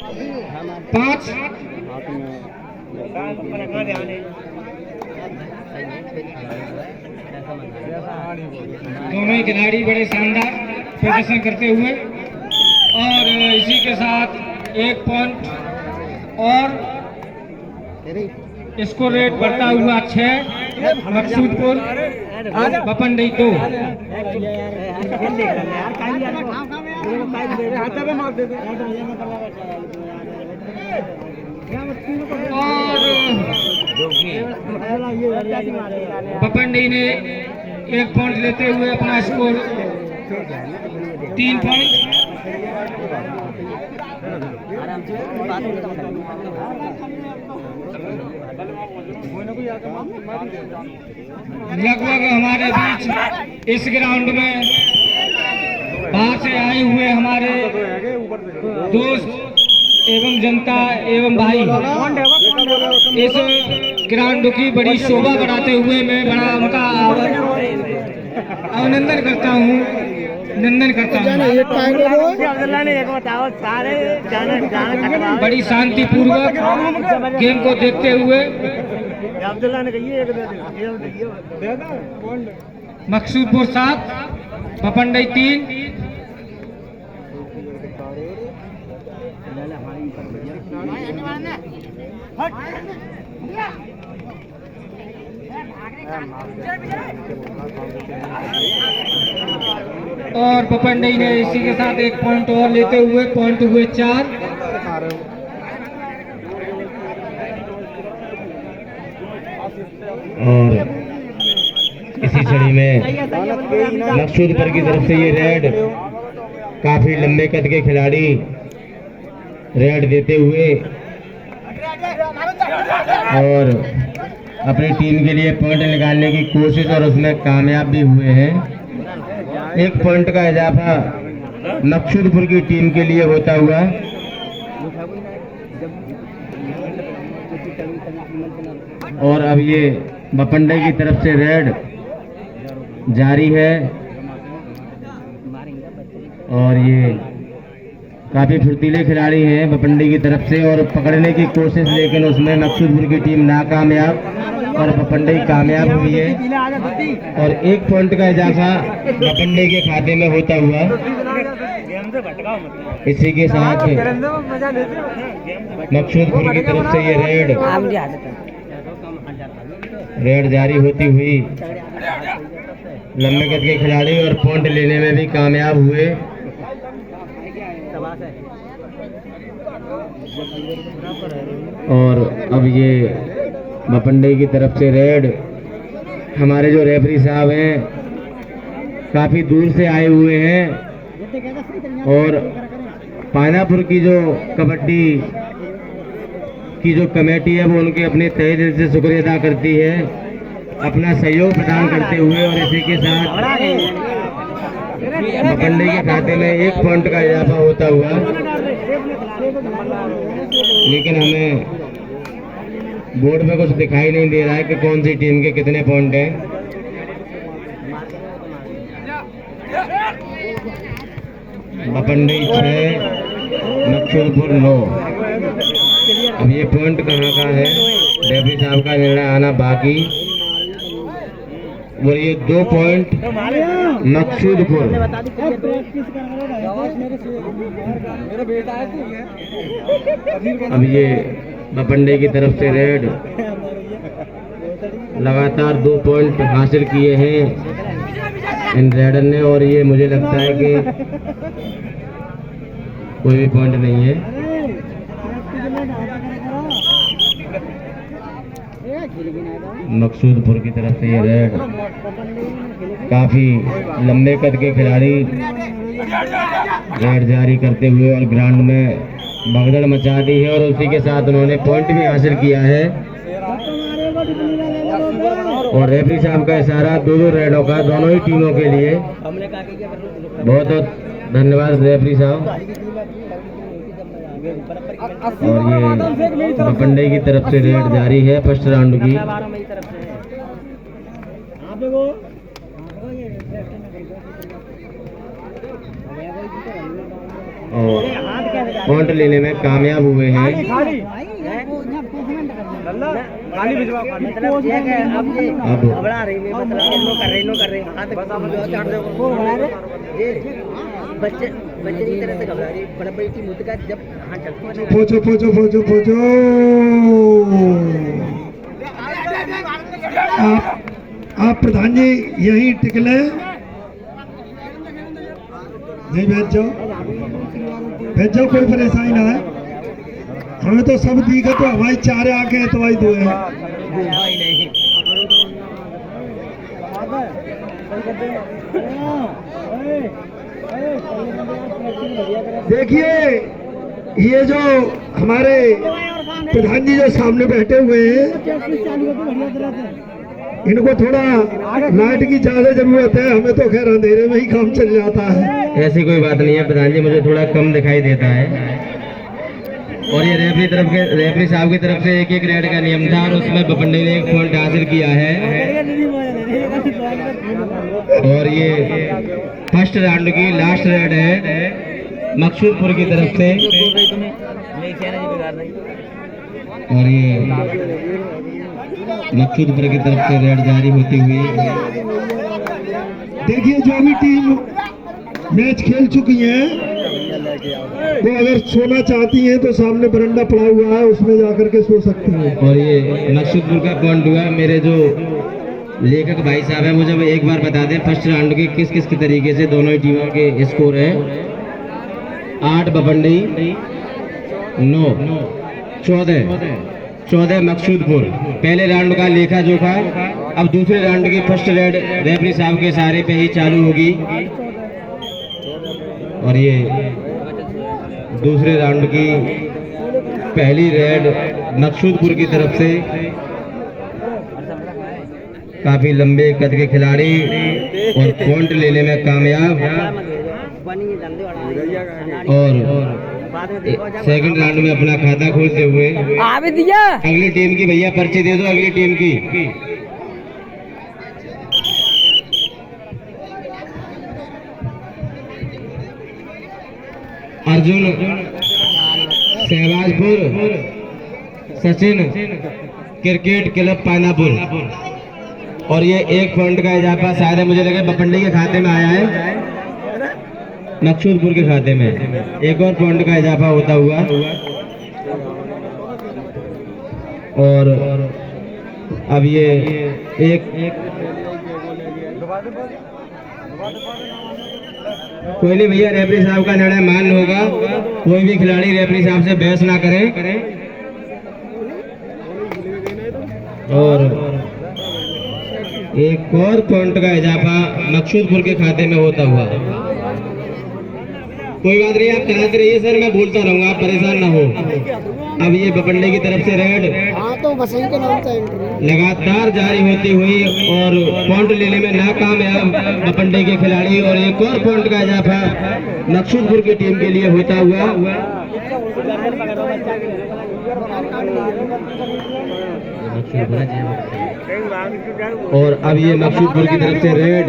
5 दोनों ही खिलाड़ी बड़े शानदार प्रदर्शन करते हुए और इसी के साथ 1 पॉइंट और स्कोर रेट बढ़ता हुआ 6 मकसूदपुर बपनडई 2। और बपनडई ने 1 पॉइंट लेते हुए अपना स्कोर 3 पॉइंट। लगभग हमारे बीच इस ग्राउंड में बाहर से आए हुए हमारे दोस्त एवं जनता एवं भाई इस ग्राउंड की बड़ी शोभा बढ़ाते हुए मैं बड़ा उनका अभिनंदन करता हूँ, नंदन करता हूँ। बड़ी शांतिपूर्वक गेम को देखते हुए मकसूदपुर 7 बपनडई 3। और बपनडई ने इसी के साथ 1 पॉइंट और लेते हुए पॉइंट हुए 4। और इसी छड़ी में मकसूदपुर की तरफ से ये रेड काफी लंबे कद के खिलाड़ी रेड देते हुए और अपनी टीम के लिए पॉइंट निकालने की कोशिश और उसमें कामयाब भी हुए हैं। 1 पॉइंट का इजाफा मकसूदपुर की टीम के लिए होता हुआ और अब ये बपनडई की तरफ से रेड जारी है और ये काफी फुर्तीले खिलाड़ी हैं बपनडई की तरफ से और पकड़ने की कोशिश, लेकिन उसमें मकसूदपुर की टीम नाकामयाब और बपनडई कामयाब हुई है और 1 पॉइंट का इजाफा बपनडई के खाते में होता हुआ इसी के साथ मकसूदपुर की तरफ से ये रेड जारी होती हुई लंबे कद के खिलाड़ी और पॉइंट लेने में भी कामयाब हुए। और अब ये बपनडई की तरफ से रेड, हमारे जो रेफरी साहब हैं काफी दूर से आए हुए हैं और पानापुर की जो कबड्डी की जो कमेटी है वो उनके अपने तहे दिल से शुक्रिया अदा करती है, अपना सहयोग प्रदान करते हुए। और इसी के साथ बपनडई के खाते में 1 पॉइंट का इजाफा होता हुआ, लेकिन हमें बोर्ड में कुछ दिखाई नहीं दे रहा है कि कौन सी टीम के कितने पॉइंट हैं। बपनडई 6 मकसूदपुर 9। अब ये पॉइंट कहाँ का है, रेफरी साहब का निर्णय आना बाकी और ये 2 पॉइंट मकसूदपुर। अब ये बपनडई की तरफ से रेड लगातार 2 पॉइंट हासिल किए हैं इन रेडर ने और ये मुझे लगता है कि कोई भी पॉइंट नहीं है। मकसूदपुर की तरफ से ये रेड काफी लंबे कद के खिलाड़ी रेड जारी करते हुए और ग्राउंड में भगदड़ मचा दी है और उसी के साथ उन्होंने पॉइंट भी हासिल किया है। और रेफरी साहब का इशारा 2-2 रेडों का दोनों ही टीमों के लिए। बहुत बहुत धन्यवाद रेफरी साहब। और ये बपनडई की तरफ से रेड जारी है फर्स्ट राउंड की। और पॉइंट लेने में कामयाब हुए हैं। अब बच्चे की तरह से घबरा रही बड़ी टीम होती है जब हाथ चलती है। पोचो आप प्रधान जी यहीं टिकले, नहीं भेज जाओ, कोई परेशानी ना है। हमें तो सब दिखा, तो हमारी चारे आके हैं तो भाई दो है। देखिए ये जो हमारे प्रधान जी जो सामने बैठे हुए हैं, इनको थोड़ा लाइट की ज्यादा जरूरत है। हमें तो खैर अंधेरे में ही काम चल जाता है। ऐसी कोई बात नहीं है प्रधान जी, मुझे थोड़ा कम दिखाई देता है। और ये रेफरी साहब की तरफ से एक रेड का नियम था और उसमें बपंडे ने एक पॉइंट हासिल किया है। और ये फर्स्ट राउंड की लास्ट रेड है मकसूदपुर की तरफ से। और ये मकसूदपुर की तरफ से रेड जारी होती हुई। देखिए जो भी टीम मैच खेल चुकी है वो अगर सोना चाहती है तो सामने बरंडा पड़ा हुआ है, उसमें जाकर के सो सकती है। और ये मकसूदपुर का पॉइंट हुआ। मेरे जो लेखक भाई साहब है मुझे एक बार बता दें फर्स्ट राउंड के किस किस के तरीके से दोनों ही टीमों के स्कोर है। 8 बपंडी, 9, 14 मकसूदपुर। पहले राउंड का लेखा जोखा। अब दूसरे राउंड की फर्स्ट रेड रेफरी साहब के सहारे पे ही चालू होगी। और ये दूसरे राउंड की पहली रेड मकसूदपुर की तरफ से। काफी लंबे कद के खिलाड़ी और पॉइंट लेने में कामयाब। और सेकंड राउंड में अपना खाता खोलते हुए अगली टीम की भैया पर्ची दे दो, अगली टीम की। Arjun Sahbajpur, Sachin cricket club Panapur. और ये 1 पॉइंट का इजाफा शायद मुझे लगे बपंडी के खाते में आया है, मकसूदपुर के खाते में 1 और पॉइंट का इजाफा होता हुआ। और अब ये एक कोई नहीं भैया, रेफरी साहब का निर्णय मान्य होगा। कोई भी खिलाड़ी रेफरी साहब से बहस ना करे। और 1 और पॉइंट का इजाफा मकसूदपुर के खाते में होता हुआ। कोई बात नहीं, आप कराते रहिए सर, मैं बोलता रहूंगा, आप परेशान ना हो। अब ये बपंडे की तरफ से रेड लगातार जारी होती हुई और पॉइंट लेने में नाकामयाब बपंडे के खिलाड़ी। और 1 और पॉइंट का इजाफा मकसूदपुर की टीम के लिए होता हुआ। और अब ये मकसूदपुर की तरफ से रेड।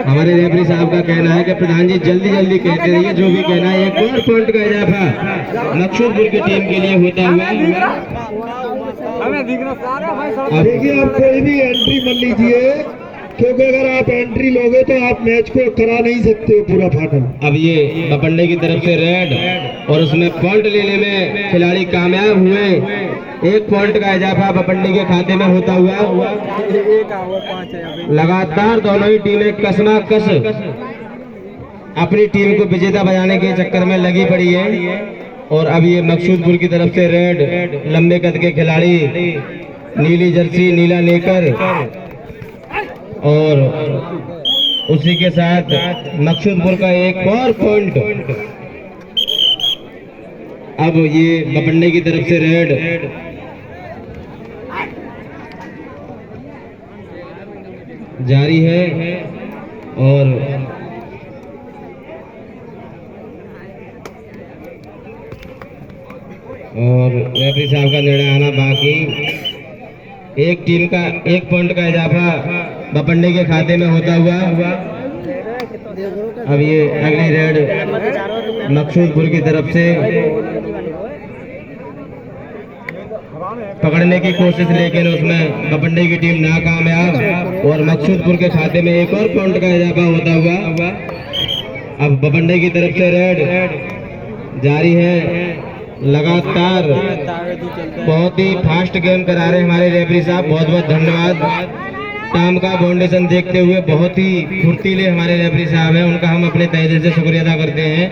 हमारे रेफरी साहब का कहना है कि प्रधान जी जल्दी जल्दी कहते रहिए, जो भी कहना है। 1 और पॉइंट का इजाफा मकसूदपुर की टीम के लिए होता हुआ। अब देखिए आप कोई भी एंट्री मत लीजिए, क्योंकि अगर आप एंट्री लोगे तो आप मैच को करा नहीं सकते हो पूरा फाइनल। अब ये बपंडे की तरफ से रेड और उसमें पॉइंट लेने में खिलाड़ी कामयाब हुए। 1 पॉइंट का इजाफा बपंडी के खाते में होता हुआ। लगातार दोनों ही टीमें कसमाकस अपनी टीम को विजेता बनाने के चक्कर में लगी पड़ी है। और अब ये मकसूदपुर की तरफ से रेड, लंबे कद के खिलाड़ी, नीली जर्सी, नीला नेकर। और उसी के साथ मकसूदपुर का 1 और पॉइंट। अब ये बपंडे की तरफ से रेड जारी है। और रेफरी साहब का निर्णय आना बाकी। एक टीम का 1 पॉइंट का इजाफा बपंडे के खाते में होता हुआ। अब ये अगली रेड मकसूदपुर की तरफ से पकड़ने की कोशिश, लेकिन उसमें बपंडई की टीम नाकामयाब और मकसूदपुर के खाते में एक और पॉइंट का इजाफा होता हुआ अब बपंडई की तरफ से रेड जारी है। लगातार बहुत ही फास्ट गेम करा रहे हमारे रेफरी साहब, बहुत बहुत धन्यवाद। टाइम का फाउंडेशन देखते हुए बहुत ही फुर्तीले हमारे रेफरी साहब हैं, उनका हम अपने तहे दिल से शुक्रिया अदा करते हैं।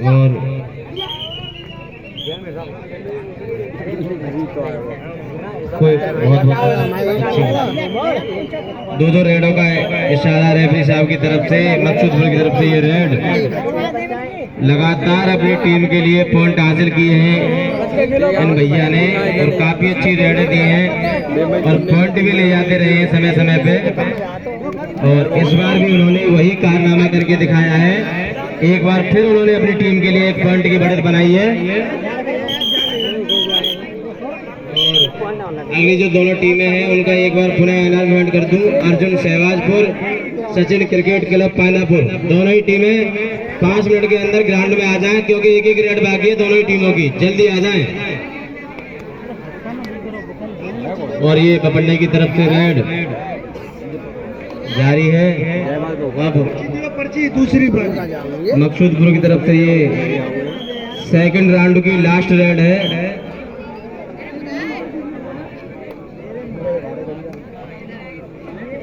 और कोई बहुत दो रेडों का इशारा रेफरी साहब की तरफ से, मकसूदपुर की तरफ से ये रेड लगातार अपनी टीम के लिए पॉइंट हासिल किए हैं इन भैया ने और काफी अच्छी रेड दी हैं और पॉइंट भी ले जाते रहे हैं समय समय पे। और इस बार भी उन्होंने वही कारनामा करके दिखाया है, एक बार फिर उन्होंने अपनी टीम के लिए एक पॉइंट की बढ़त बनाई है। अगली जो दोनों टीमें हैं उनका एक बार पुनः अनाउंसमेंट कर दूं। अर्जुन सहवाजपुर, सचिन क्रिकेट क्लब पानापुर, दोनों ही टीमें 5 मिनट के अंदर ग्राउंड में आ जाएं, क्योंकि एक एक रेड बाकी है दोनों ही टीमों की, जल्दी आ जाएं। और ये बपंडई की तरफ से रेड जारी है। अब पर्ची दूसरी पर मकसूदपुर की तरफ से ये सेकंड राउंड की लास्ट रेड है।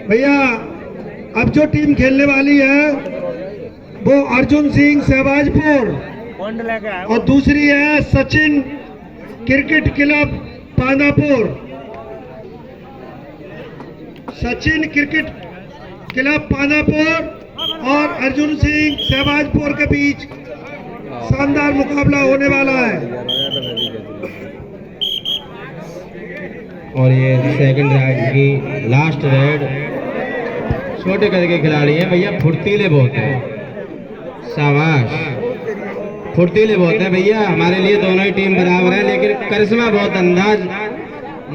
भैया अब जो टीम खेलने वाली है वो अर्जुन सिंह सहवाजपुर और दूसरी है Sachin cricket club Panapur. Sachin cricket club Panapur और अर्जुन सिंह सहवाजपुर के बीच शानदार मुकाबला होने वाला है। और ये सेकंड राउंड की लास्ट रेड। छोटे कद के खिलाड़ी हैं भैया, फुर्तीले बहुत हैं, शाबाश, फुर्तीले बहुत हैं भैया। हमारे लिए दोनों ही टीम बराबर है, लेकिन करिश्मा बहुत अंदाज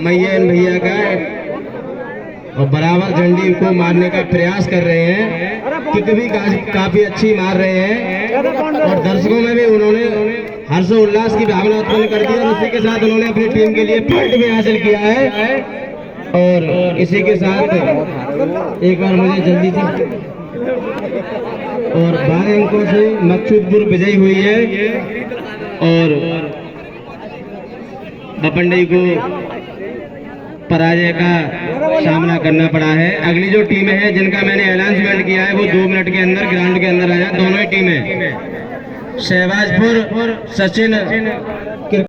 मैयन भैया का है और बराबर झंडी को मारने का प्रयास कर रहे हैं, किक भी काफी अच्छी मार रहे हैं और दर्शकों में भी उन्होंने हर्षोल्लास की भावना उत्पन्न कर दी और उसी के साथ उन्होंने अपनी टीम के लिए पॉइंट भी हासिल किया है। और इसी के साथ एक बार मुझे जल्दी से और 12 अंकों से मकसूदपुर विजयी हुई है और बपंडई को पराजय का सामना करना पड़ा है। अगली जो टीमें हैं जिनका मैंने अनाउंसमेंट किया है वो 2 मिनट के अंदर ग्राउंड के अंदर आ जाए। दोनों ही टीमें सहवाजपुर, सचिन